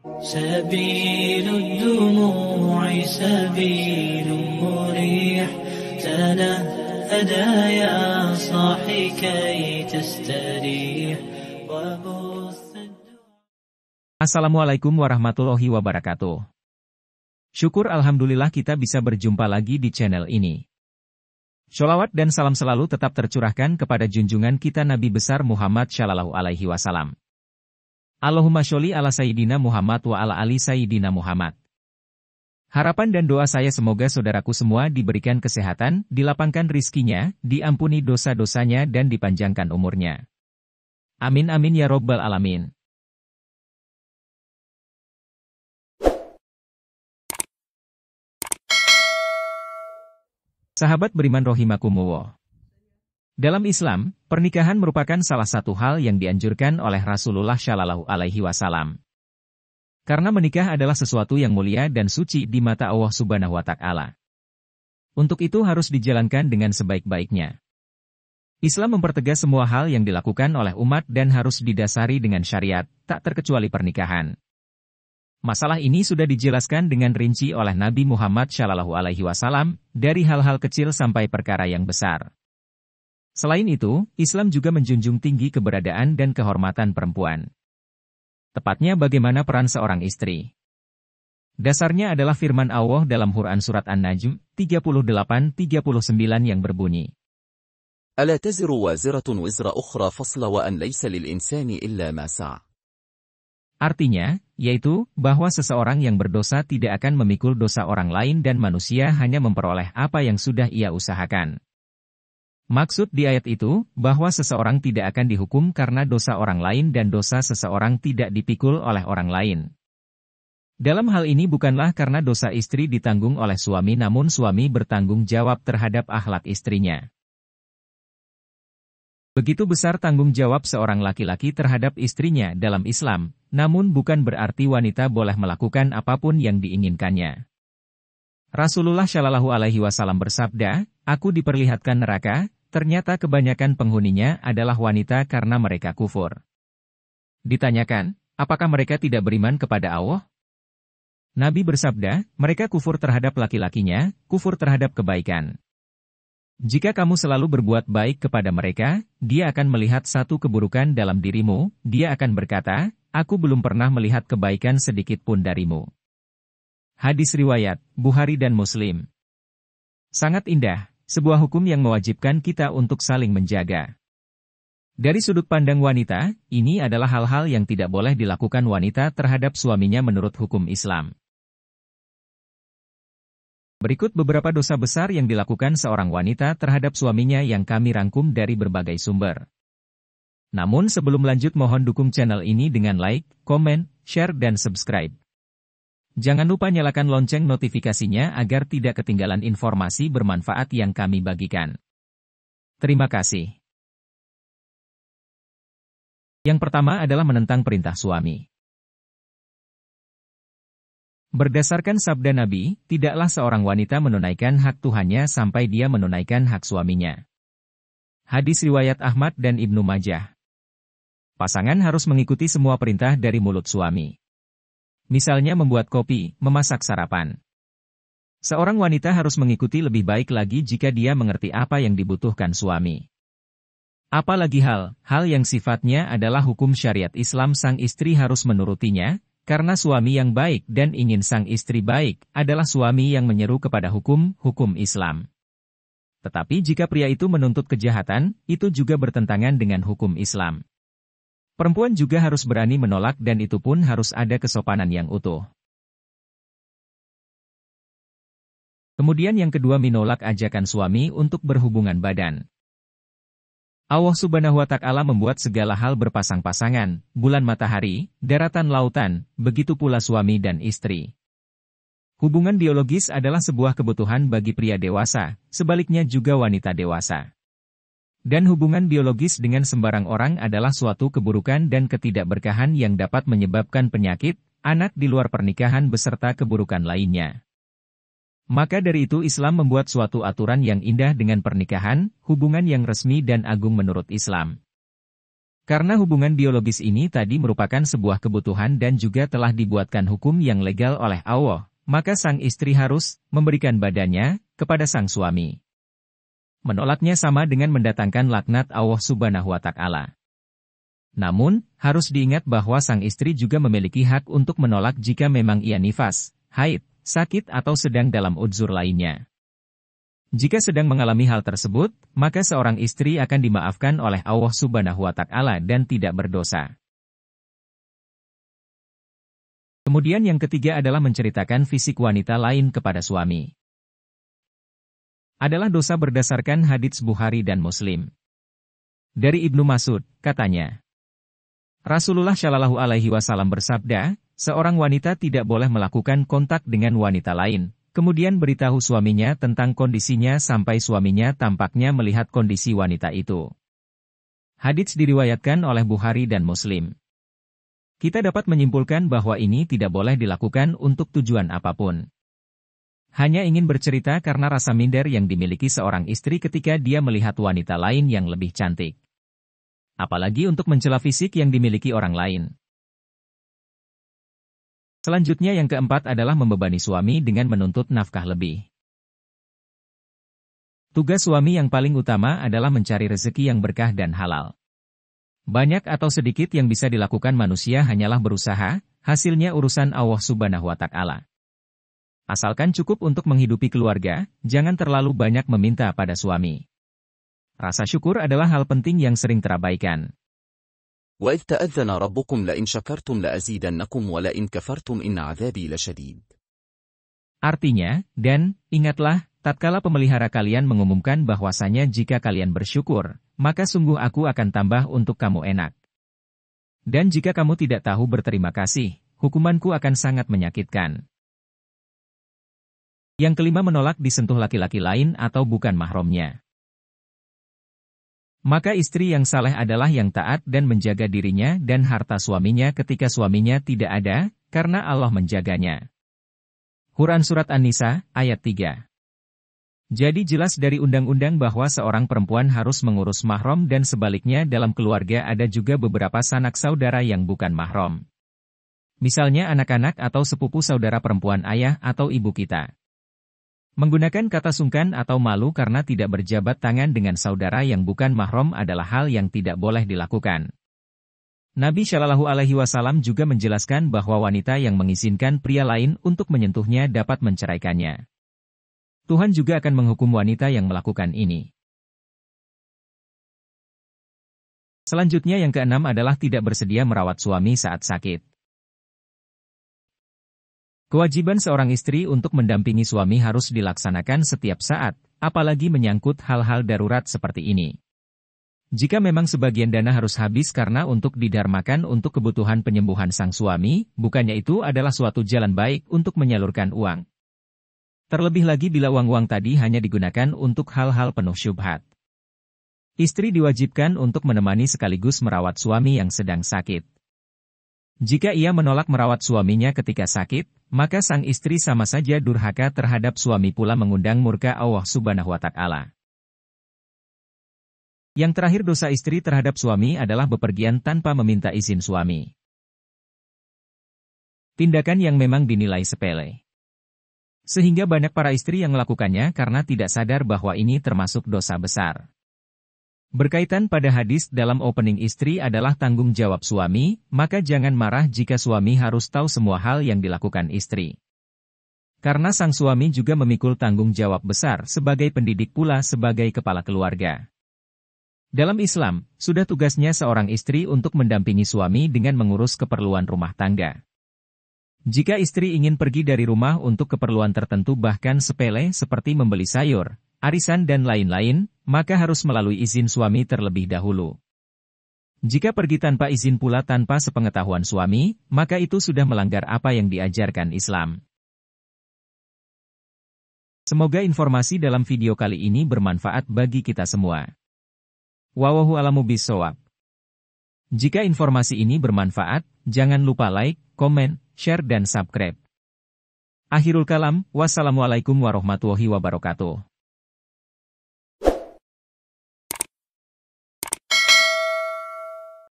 سبيل الدموع سبيل مريح تنهدى يا صاحي كي تستريح Assalamualaikum warahmatullahi wabarakatuh. Syukur alhamdulillah kita bisa berjumpa lagi di channel ini. Sholawat dan salam selalu tetap tercurahkan kepada junjungan kita Nabi besar Muhammad Shallallahu Alaihi Wasallam. Allahumma sholli ala Sayyidina Muhammad wa ala ali Sayyidina Muhammad. Harapan dan doa saya semoga saudaraku semua diberikan kesehatan, dilapangkan rizkinya, diampuni dosa-dosanya dan dipanjangkan umurnya. Amin amin ya robbal alamin. Sahabat beriman rahimakumullah. Dalam Islam, pernikahan merupakan salah satu hal yang dianjurkan oleh Rasulullah Shallallahu Alaihi Wasallam. Karena menikah adalah sesuatu yang mulia dan suci di mata Allah Subhanahu wa Ta'ala. Untuk itu harus dijalankan dengan sebaik-baiknya. Islam mempertegas semua hal yang dilakukan oleh umat dan harus didasari dengan syariat, tak terkecuali pernikahan. Masalah ini sudah dijelaskan dengan rinci oleh Nabi Muhammad Shallallahu Alaihi Wasallam, dari hal-hal kecil sampai perkara yang besar. Selain itu, Islam juga menjunjung tinggi keberadaan dan kehormatan perempuan. Tepatnya bagaimana peran seorang istri. Dasarnya adalah firman Allah dalam Quran Surat An-Najm, 38-39 yang berbunyi. ألا تزر وازرة وزر أخرى فصل وأن ليس للإنسان إلا ما سعى. Artinya, yaitu, bahwa seseorang yang berdosa tidak akan memikul dosa orang lain dan manusia hanya memperoleh apa yang sudah ia usahakan. Maksud di ayat itu, bahwa seseorang tidak akan dihukum karena dosa orang lain dan dosa seseorang tidak dipikul oleh orang lain. Dalam hal ini bukanlah karena dosa istri ditanggung oleh suami namun suami bertanggung jawab terhadap akhlak istrinya. Begitu besar tanggung jawab seorang laki-laki terhadap istrinya dalam Islam, namun bukan berarti wanita boleh melakukan apapun yang diinginkannya. Rasulullah Shallallahu Alaihi Wasallam bersabda, "Aku diperlihatkan neraka, ternyata kebanyakan penghuninya adalah wanita karena mereka kufur." Ditanyakan, apakah mereka tidak beriman kepada Allah? Nabi bersabda, mereka kufur terhadap laki-lakinya, kufur terhadap kebaikan. Jika kamu selalu berbuat baik kepada mereka, dia akan melihat satu keburukan dalam dirimu, dia akan berkata, aku belum pernah melihat kebaikan sedikit pun darimu. Hadis riwayat, Bukhari dan Muslim. Sangat indah, sebuah hukum yang mewajibkan kita untuk saling menjaga. Dari sudut pandang wanita, ini adalah hal-hal yang tidak boleh dilakukan wanita terhadap suaminya menurut hukum Islam. Berikut beberapa dosa besar yang dilakukan seorang wanita terhadap suaminya yang kami rangkum dari berbagai sumber. Namun sebelum lanjut mohon dukung channel ini dengan like, komen, share dan subscribe. Jangan lupa nyalakan lonceng notifikasinya agar tidak ketinggalan informasi bermanfaat yang kami bagikan. Terima kasih. Yang pertama adalah menentang perintah suami. Berdasarkan sabda Nabi, tidaklah seorang wanita menunaikan hak Tuhannya sampai dia menunaikan hak suaminya. Hadis riwayat Ahmad dan Ibnu Majah. Pasangan harus mengikuti semua perintah dari mulut suami. Misalnya membuat kopi, memasak sarapan. Seorang wanita harus mengikuti lebih baik lagi jika dia mengerti apa yang dibutuhkan suami. Apalagi hal yang sifatnya adalah hukum syariat Islam sang istri harus menurutinya, karena suami yang baik dan ingin sang istri baik, adalah suami yang menyeru kepada hukum Islam. Tetapi jika pria itu menuntut kejahatan, itu juga bertentangan dengan hukum Islam. Perempuan juga harus berani menolak dan itu pun harus ada kesopanan yang utuh. Kemudian yang kedua menolak ajakan suami untuk berhubungan badan. Allah Subhanahu wa Ta'ala membuat segala hal berpasang-pasangan, bulan matahari, daratan lautan, begitu pula suami dan istri. Hubungan biologis adalah sebuah kebutuhan bagi pria dewasa, sebaliknya juga wanita dewasa. Dan hubungan biologis dengan sembarang orang adalah suatu keburukan dan ketidakberkahan yang dapat menyebabkan penyakit, anak di luar pernikahan beserta keburukan lainnya. Maka dari itu Islam membuat suatu aturan yang indah dengan pernikahan, hubungan yang resmi dan agung menurut Islam. Karena hubungan biologis ini tadi merupakan sebuah kebutuhan dan juga telah dibuatkan hukum yang legal oleh Allah, maka sang istri harus memberikan badannya kepada sang suami. Menolaknya sama dengan mendatangkan laknat Allah Subhanahu wa Ta'ala. Namun, harus diingat bahwa sang istri juga memiliki hak untuk menolak jika memang ia nifas, haid, sakit atau sedang dalam udzur lainnya. Jika sedang mengalami hal tersebut, maka seorang istri akan dimaafkan oleh Allah Subhanahu wa Ta'ala dan tidak berdosa. Kemudian yang ketiga adalah menceritakan fisik wanita lain kepada suami. Adalah dosa berdasarkan hadits Bukhari dan Muslim. Dari Ibnu Mas'ud, katanya, Rasulullah Shallallahu Alaihi Wasallam bersabda, seorang wanita tidak boleh melakukan kontak dengan wanita lain, kemudian beritahu suaminya tentang kondisinya sampai suaminya tampaknya melihat kondisi wanita itu. Hadits diriwayatkan oleh Bukhari dan Muslim. Kita dapat menyimpulkan bahwa ini tidak boleh dilakukan untuk tujuan apapun. Hanya ingin bercerita karena rasa minder yang dimiliki seorang istri ketika dia melihat wanita lain yang lebih cantik. Apalagi untuk mencela fisik yang dimiliki orang lain. Selanjutnya yang keempat adalah membebani suami dengan menuntut nafkah lebih. Tugas suami yang paling utama adalah mencari rezeki yang berkah dan halal. Banyak atau sedikit yang bisa dilakukan manusia hanyalah berusaha, hasilnya urusan Allah Subhanahu wa Ta'ala. Asalkan cukup untuk menghidupi keluarga, jangan terlalu banyak meminta pada suami. Rasa syukur adalah hal penting yang sering terabaikan. وَإِذْ تَأَذَّنَ رَبُّكُمْ لَإِنْ شَكَرْتُمْ لَأَزِيدَنَّكُمْ وَلَئِنْ كَفَرْتُمْ إِنَّ عَذَابِي لَشَدِيدٌ. Artinya, dan, ingatlah, tatkala pemelihara kalian mengumumkan bahwasanya jika kalian bersyukur, maka sungguh aku akan tambah untuk kamu enak. Dan jika kamu tidak tahu berterima kasih, hukumanku akan sangat menyakitkan. Yang kelima, menolak disentuh laki-laki lain atau bukan mahramnya. Maka istri yang saleh adalah yang taat dan menjaga dirinya dan harta suaminya ketika suaminya tidak ada, karena Allah menjaganya. Quran Surat An-Nisa, ayat 3. Jadi jelas dari undang-undang bahwa seorang perempuan harus mengurus mahram dan sebaliknya dalam keluarga ada juga beberapa sanak saudara yang bukan mahram. Misalnya anak-anak atau sepupu saudara perempuan ayah atau ibu kita. Menggunakan kata sungkan atau malu karena tidak berjabat tangan dengan saudara yang bukan mahram adalah hal yang tidak boleh dilakukan. Nabi Shallallahu Alaihi Wasallam juga menjelaskan bahwa wanita yang mengizinkan pria lain untuk menyentuhnya dapat menceraikannya. Tuhan juga akan menghukum wanita yang melakukan ini. Selanjutnya yang keenam adalah tidak bersedia merawat suami saat sakit. Kewajiban seorang istri untuk mendampingi suami harus dilaksanakan setiap saat, apalagi menyangkut hal-hal darurat seperti ini. Jika memang sebagian dana harus habis karena untuk didarmakan untuk kebutuhan penyembuhan sang suami, bukannya itu adalah suatu jalan baik untuk menyalurkan uang. Terlebih lagi bila uang-uang tadi hanya digunakan untuk hal-hal penuh syubhat. Istri diwajibkan untuk menemani sekaligus merawat suami yang sedang sakit. Jika ia menolak merawat suaminya ketika sakit, maka sang istri sama saja durhaka terhadap suami pula mengundang murka Allah Subhanahu wa Ta'ala. Yang terakhir, dosa istri terhadap suami adalah bepergian tanpa meminta izin suami. Tindakan yang memang dinilai sepele. Sehingga banyak para istri yang melakukannya karena tidak sadar bahwa ini termasuk dosa besar. Berkaitan pada hadis dalam opening istri adalah tanggung jawab suami, maka jangan marah jika suami harus tahu semua hal yang dilakukan istri. Karena sang suami juga memikul tanggung jawab besar sebagai pendidik pula sebagai kepala keluarga. Dalam Islam, sudah tugasnya seorang istri untuk mendampingi suami dengan mengurus keperluan rumah tangga. Jika istri ingin pergi dari rumah untuk keperluan tertentu bahkan sepele seperti membeli sayur, arisan dan lain-lain, maka harus melalui izin suami terlebih dahulu. Jika pergi tanpa izin pula tanpa sepengetahuan suami, maka itu sudah melanggar apa yang diajarkan Islam. Semoga informasi dalam video kali ini bermanfaat bagi kita semua. Wallahu a'lamu bishawab. Jika informasi ini bermanfaat, jangan lupa like, komen, share dan subscribe. Akhirul kalam, wassalamualaikum warahmatullahi wabarakatuh.